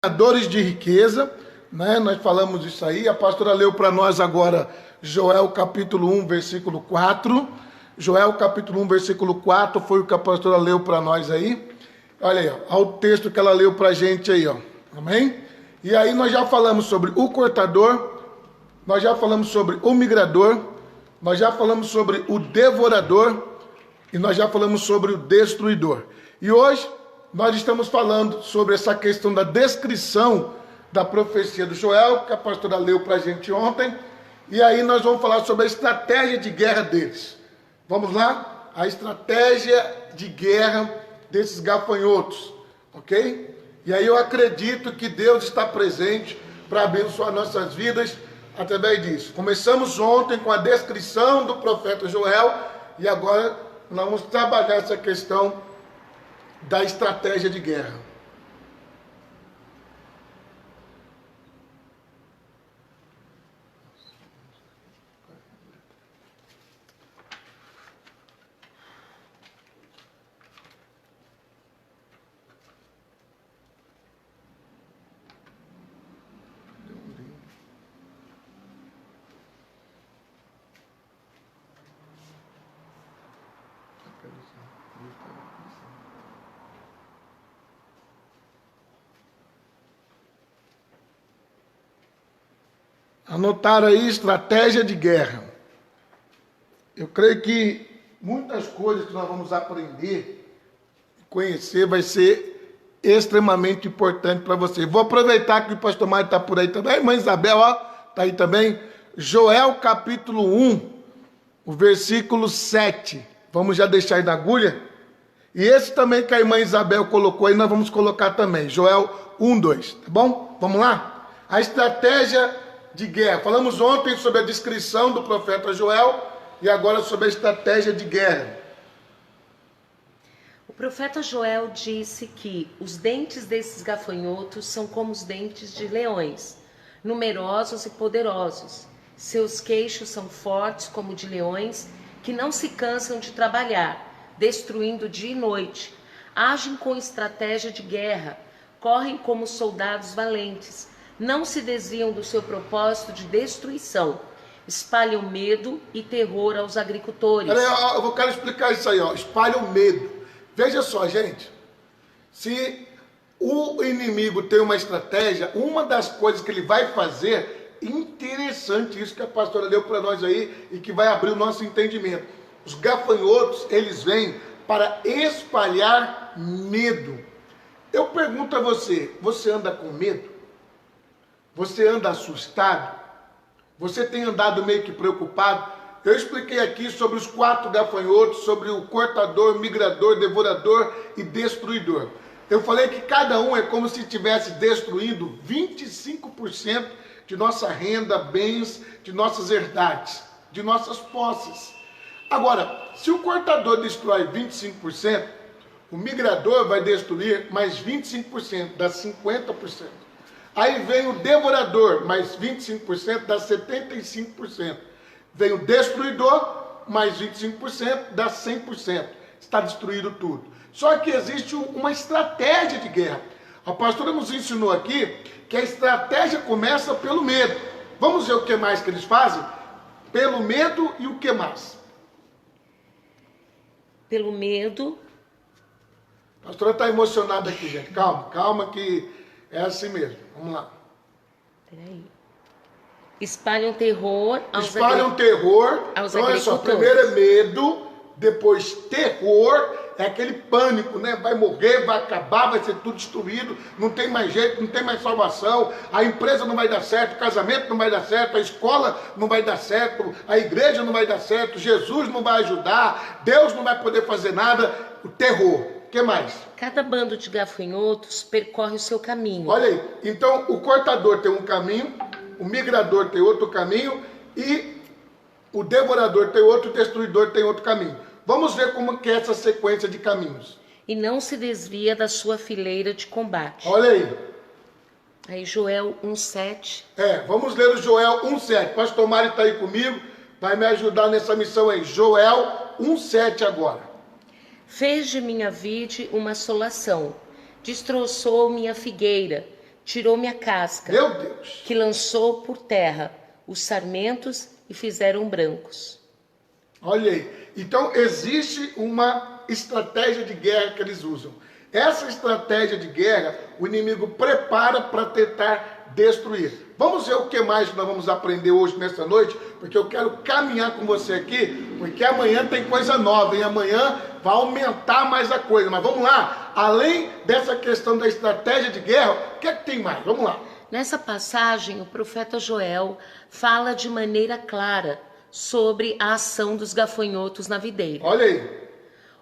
Dores de riqueza, né? Nós falamos isso aí. A pastora leu para nós agora Joel capítulo 1, versículo 4. Joel capítulo 1, versículo 4 foi o que a pastora leu para nós aí. Olha aí, ó, olha o texto que ela leu para a gente aí, ó. Amém? E aí nós já falamos sobre o cortador, nós já falamos sobre o migrador, nós já falamos sobre o devorador e nós já falamos sobre o destruidor. E hoje nós estamos falando sobre essa questão da descrição da profecia do Joel, que a pastora leu para a gente ontem. E aí nós vamos falar sobre a estratégia de guerra deles. Vamos lá? A estratégia de guerra desses gafanhotos, ok? E aí eu acredito que Deus está presente para abençoar nossas vidas através disso. Começamos ontem com a descrição do profeta Joel e agora nós vamos trabalhar essa questão da estratégia de guerra. Anotaram aí estratégia de guerra. Eu creio que muitas coisas que nós vamos aprender, conhecer, vai ser extremamente importante para você. Vou aproveitar que o pastor Mário está por aí também. A irmã Isabel, ó, está aí também. Joel capítulo 1, o versículo 7. Vamos já deixar aí na agulha. E esse também que a irmã Isabel colocou aí, nós vamos colocar também. Joel 1, 2, tá bom? Vamos lá? A estratégia de guerra. Falamos ontem sobre a descrição do profeta Joel e agora sobre a estratégia de guerra. O profeta Joel disse que os dentes desses gafanhotos são como os dentes de leões, numerosos e poderosos. Seus queixos são fortes como de leões, que não se cansam de trabalhar, destruindo dia e noite. Agem com estratégia de guerra, correm como soldados valentes, não se desviam do seu propósito de destruição, espalham medo e terror aos agricultores. Eu quero explicar isso aí, ó. Espalham medo. Veja só, gente. Se o inimigo tem uma estratégia, uma das coisas que ele vai fazer, interessante isso que a pastora leu para nós aí e que vai abrir o nosso entendimento. Os gafanhotos, eles vêm para espalhar medo. Eu pergunto a você, você anda com medo? Você anda assustado? Você tem andado meio que preocupado? Eu expliquei aqui sobre os 4 gafanhotos, sobre o cortador, migrador, devorador e destruidor. Eu falei que cada um é como se estivesse destruindo 25% de nossa renda, bens, de nossas herdades, de nossas posses. Agora, se o cortador destrói 25%, o migrador vai destruir mais 25%, dá 50%. Aí vem o devorador, mais 25%, dá 75%. Vem o destruidor, mais 25%, dá 100%. Está destruído tudo. Só que existe uma estratégia de guerra. A pastora nos ensinou aqui que a estratégia começa pelo medo. Vamos ver o que mais que eles fazem? Pelo medo e o que mais? Pelo medo. A pastora está emocionada aqui, gente. Calma, calma que é assim mesmo. Vamos lá. Peraí. Espalham terror aos Espalham terror. Então, olha só, primeiro é medo, depois terror, é aquele pânico, né? Vai morrer, vai acabar, vai ser tudo destruído, não tem mais jeito, não tem mais salvação, a empresa não vai dar certo, o casamento não vai dar certo, a escola não vai dar certo, a igreja não vai dar certo, Jesus não vai ajudar, Deus não vai poder fazer nada, o terror. O que mais? Cada bando de gafanhotos percorre o seu caminho. Olha aí, então o cortador tem um caminho, o migrador tem outro caminho e o devorador tem outro, o destruidor tem outro caminho. Vamos ver como que é essa sequência de caminhos. E não se desvia da sua fileira de combate. Olha aí. Aí Joel 1,7. Vamos ler o Joel 1,7. Pastor Mário está aí comigo, vai me ajudar nessa missão aí. Joel 1,7 agora. Fez de minha vide uma assolação, destroçou minha figueira, tirou minha casca, Meu Deus. que lançou por terra os sarmentos e fizeram brancos. Olha aí. Então, existe uma estratégia de guerra que eles usam. Essa estratégia de guerra, o inimigo prepara para tentar destruir. Vamos ver o que mais nós vamos aprender hoje, nessa noite, porque eu quero caminhar com você aqui, porque amanhã tem coisa nova, e amanhã vai aumentar mais a coisa. Mas vamos lá, além dessa questão da estratégia de guerra, o que é que tem mais? Vamos lá. Nessa passagem, o profeta Joel fala de maneira clara sobre a ação dos gafanhotos na videira. Olha aí.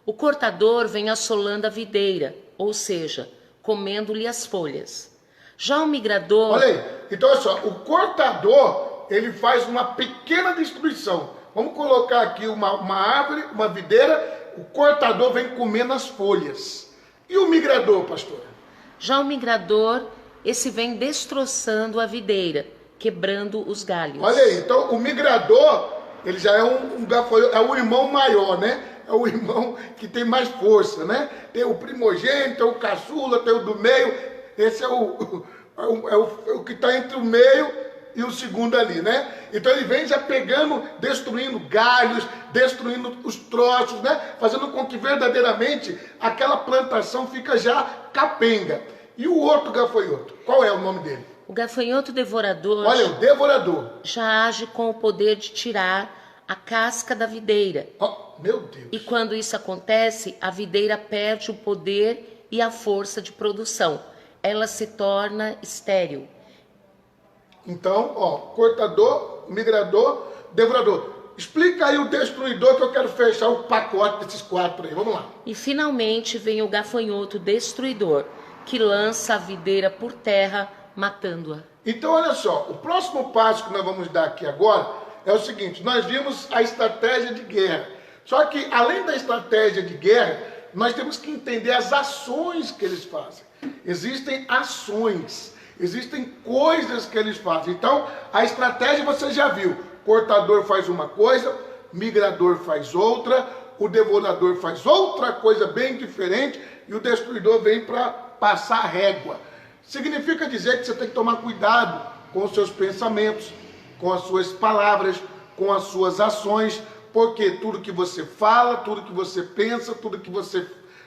O cortador vem assolando a videira, ou seja, comendo-lhe as folhas. Já o migrador... Olha aí. Então, olha só, o cortador, ele faz uma pequena destruição. Vamos colocar aqui uma árvore, uma videira, o cortador vem comendo as folhas. E o migrador, pastor? Já o migrador, esse vem destroçando a videira, quebrando os galhos. Olha aí, então o migrador, ele já é um gafanhoto, é o irmão maior, né? É o irmão que tem mais força, né? Tem o primogênito, tem o caçula, tem o do meio. Esse é o que está entre o meio e o segundo ali, né? Então ele vem já pegando, destruindo galhos, destruindo os troços, né? Fazendo com que verdadeiramente aquela plantação fica já capenga. E o outro gafanhoto, qual é o nome dele? O gafanhoto devorador... Olha, o devorador. Já age com o poder de tirar a casca da videira. Oh, meu Deus. E quando isso acontece, a videira perde o poder e a força de produção. Ela se torna estéril. Então, ó, cortador, migrador, devorador. Explica aí o destruidor que eu quero fechar o pacote desses quatro aí. Vamos lá. E finalmente vem o gafanhoto destruidor, que lança a videira por terra, matando-a. Então, olha só, o próximo passo que nós vamos dar aqui agora é o seguinte: nós vimos a estratégia de guerra. Só que, além da estratégia de guerra, nós temos que entender as ações que eles fazem. Existem ações, existem coisas que eles fazem. Então, a estratégia você já viu. Cortador faz uma coisa, migrador faz outra, o devorador faz outra coisa bem diferente e o destruidor vem para passar a régua. Significa dizer que você tem que tomar cuidado com os seus pensamentos, com as suas palavras, com as suas ações, porque tudo que você fala, tudo que você pensa, tudo que você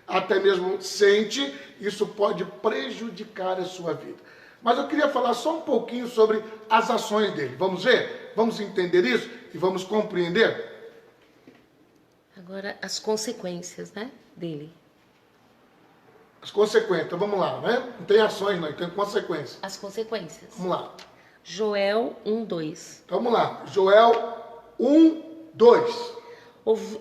até mesmo sente, isso pode prejudicar a sua vida. Mas eu queria falar só um pouquinho sobre as ações dele. Vamos ver? Vamos entender isso e vamos compreender? Agora, as consequências, né, dele. As consequências, então vamos lá, né? Não tem ações, não, tem consequências. As consequências. Vamos lá. Joel 1:2. Então vamos lá. Joel 1:2.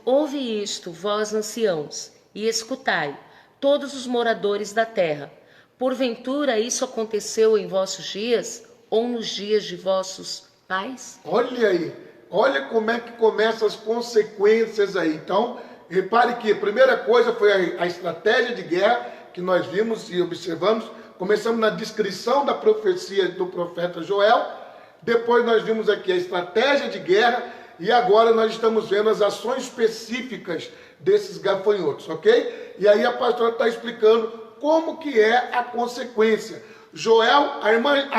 Ouve isto, vós anciãos, e escutai, todos os moradores da terra. Porventura isso aconteceu em vossos dias, ou nos dias de vossos pais? Olha aí, olha como é que começam as consequências aí. Então, repare que a primeira coisa foi a estratégia de guerra que nós vimos e observamos. Começamos na descrição da profecia do profeta Joel, depois nós vimos aqui a estratégia de guerra e agora nós estamos vendo as ações específicas desses gafanhotos, ok? E aí a pastora está explicando como que é a consequência. Joel, a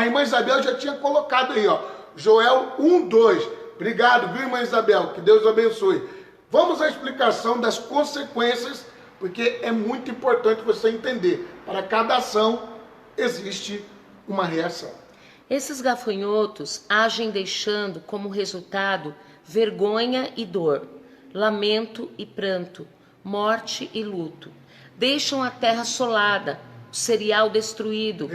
irmã Isabel já tinha colocado aí, ó, Joel 1:2. Obrigado, viu, irmã Isabel? Que Deus abençoe. Vamos à explicação das consequências, porque é muito importante você entender. Para cada ação existe uma reação. Esses gafanhotos agem deixando como resultado vergonha e dor, lamento e pranto, morte e luto. Deixam a terra assolada, o cereal destruído,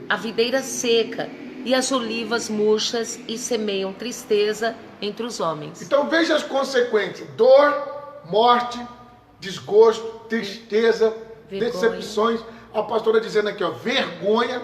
a videira seca e as olivas murchas e semeiam tristeza entre os homens. Então veja as consequências: dor, morte, desgosto, tristeza, vergonha, decepções. A pastora dizendo aqui, ó, vergonha.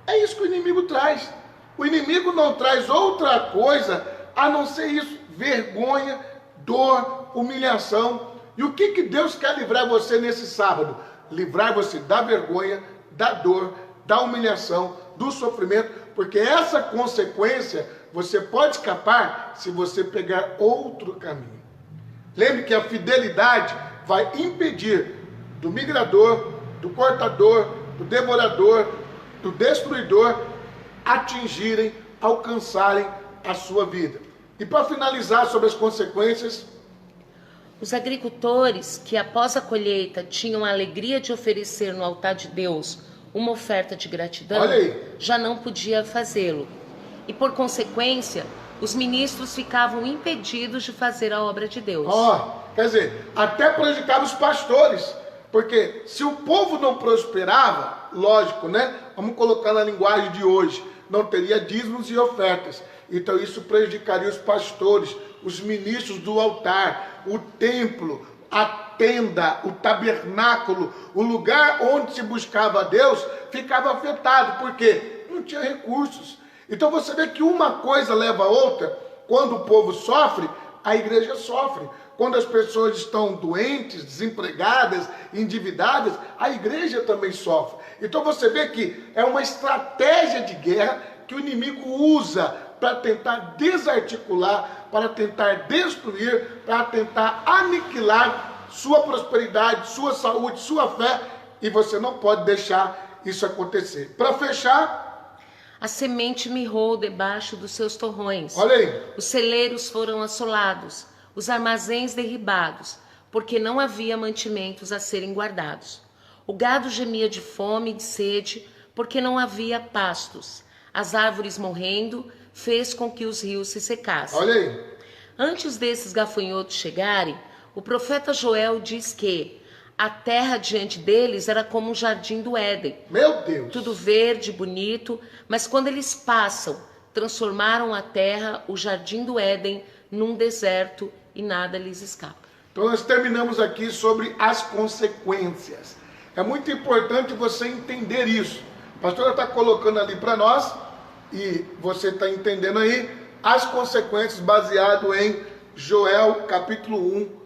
É isso que o inimigo traz. O inimigo não traz outra coisa a não ser isso: vergonha, dor, humilhação. E o que Deus quer livrar você nesse sábado? Livrar você da vergonha, da dor, da humilhação, do sofrimento, porque essa consequência você pode escapar se você pegar outro caminho. Lembre que a fidelidade vai impedir do migrador, do cortador, do devorador, do destruidor atingirem, alcançarem a sua vida. E para finalizar sobre as consequências, os agricultores que após a colheita tinham a alegria de oferecer no altar de Deus uma oferta de gratidão, já não podia fazê-lo. E por consequência, os ministros ficavam impedidos de fazer a obra de Deus. Quer dizer, até prejudicava os pastores, porque se o povo não prosperava, lógico, né? Vamos colocar na linguagem de hoje, não teria dízimos e ofertas. Então isso prejudicaria os pastores, os ministros do altar, o templo, a tenda, o tabernáculo, o lugar onde se buscava a Deus, ficava afetado, porque não tinha recursos. Então você vê que uma coisa leva a outra. Quando o povo sofre, a igreja sofre. Quando as pessoas estão doentes, desempregadas, endividadas, a igreja também sofre. Então você vê que é uma estratégia de guerra que o inimigo usa para tentar desarticular, para tentar destruir, para tentar aniquilar sua prosperidade, sua saúde, sua fé, e você não pode deixar isso acontecer. Para fechar, a semente mirrou debaixo dos seus torrões. Olha aí. Os celeiros foram assolados, os armazéns derribados, porque não havia mantimentos a serem guardados. O gado gemia de fome e de sede, porque não havia pastos. As árvores morrendo fez com que os rios se secassem. Olha aí. Antes desses gafanhotos chegarem, o profeta Joel diz que a terra diante deles era como um jardim do Éden. Meu Deus! Tudo verde, bonito, mas quando eles passam, transformaram a terra, o jardim do Éden, num deserto e nada lhes escapa. Então nós terminamos aqui sobre as consequências. É muito importante você entender isso. A pastora está colocando ali para nós, e você está entendendo aí, as consequências baseado em Joel capítulo 1,